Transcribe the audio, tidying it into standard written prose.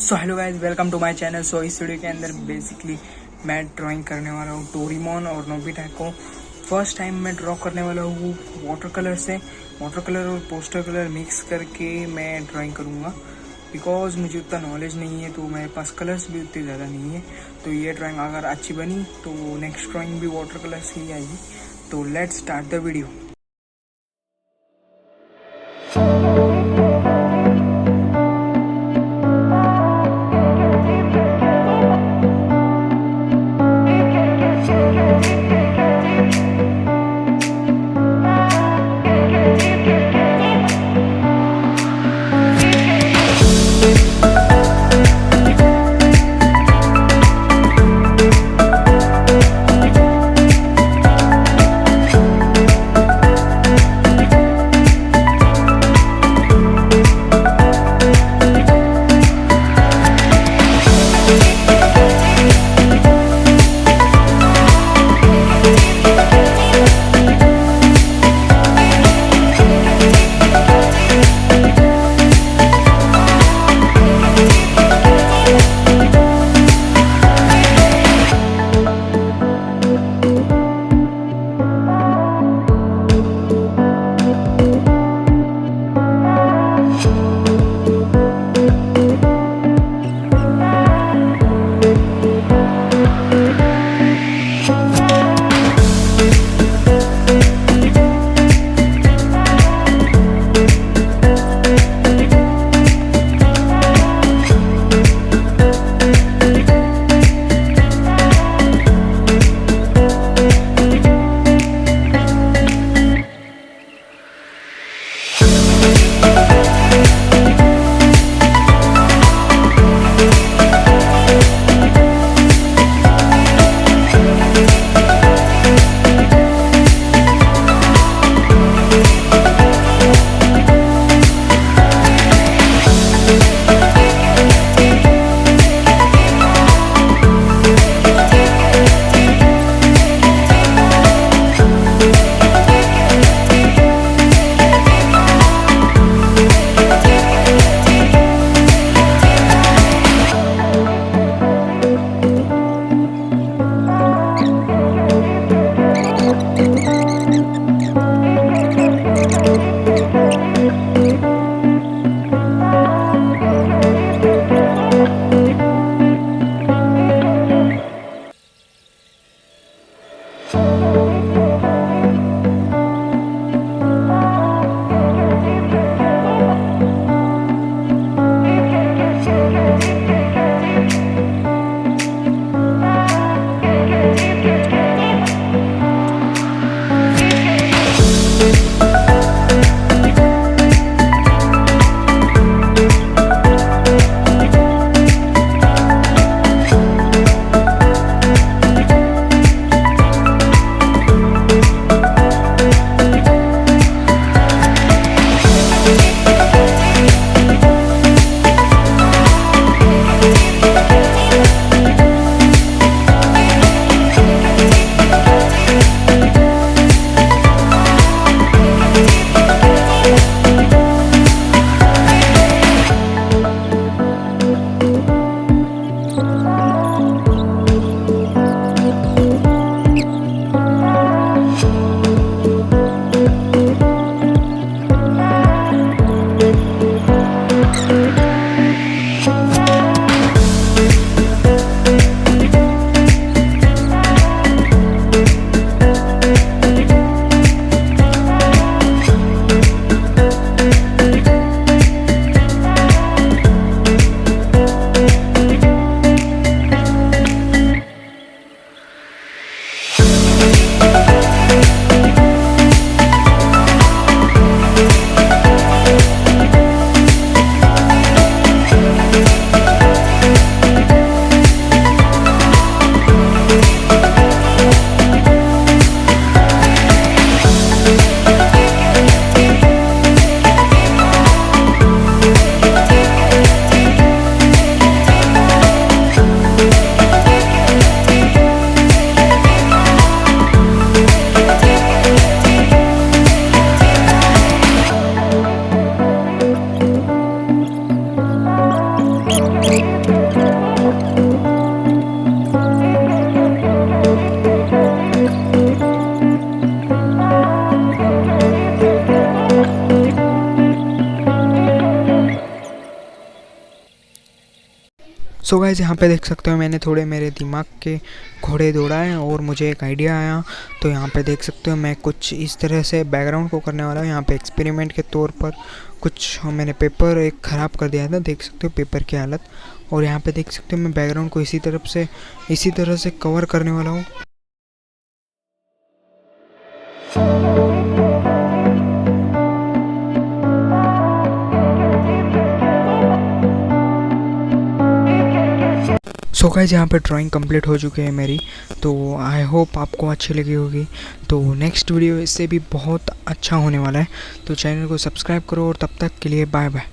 So hello guys, welcome to my channel. So इस video के अंदर बेसिकली मैं ड्राइंग करने वाला हूँ डोरेमोन और नोबिता को। फर्स्ट टाइम मैं ड्रॉ करने वाला हूँ वाटर कलर से। वाटर कलर और पोस्टर कलर मिक्स करके मैं ड्राइंग करूँगा, बिकॉज मुझे उतना नॉलेज नहीं है, तो मेरे पास कलर्स भी उतने ज़्यादा नहीं है। तो ये ड्राइंग अगर अच्छी बनी तो नेक्स्ट ड्राइंग भी वाटर कलर से ही आएगी। तो let's start the video. So guys यहाँ पे देख सकते हो मैंने थोड़े मेरे दिमाग के घोड़े दौड़ाए और मुझे एक आइडिया आया। तो यहाँ पे देख सकते हो मैं कुछ इस तरह से बैकग्राउंड को करने वाला हूँ। यहाँ पे एक्सपेरिमेंट के तौर पर कुछ मैंने पेपर एक ख़राब कर दिया था, देख सकते हो पेपर की हालत। और यहाँ पे देख सकते हो मैं बैकग्राउंड को इसी तरह से कवर करने वाला हूँ। सो गाइस यहाँ पे ड्राइंग कंप्लीट हो चुकी है मेरी, तो आई होप आपको अच्छी लगी होगी। तो नेक्स्ट वीडियो इससे भी बहुत अच्छा होने वाला है, तो चैनल को सब्सक्राइब करो और तब तक के लिए बाय बाय।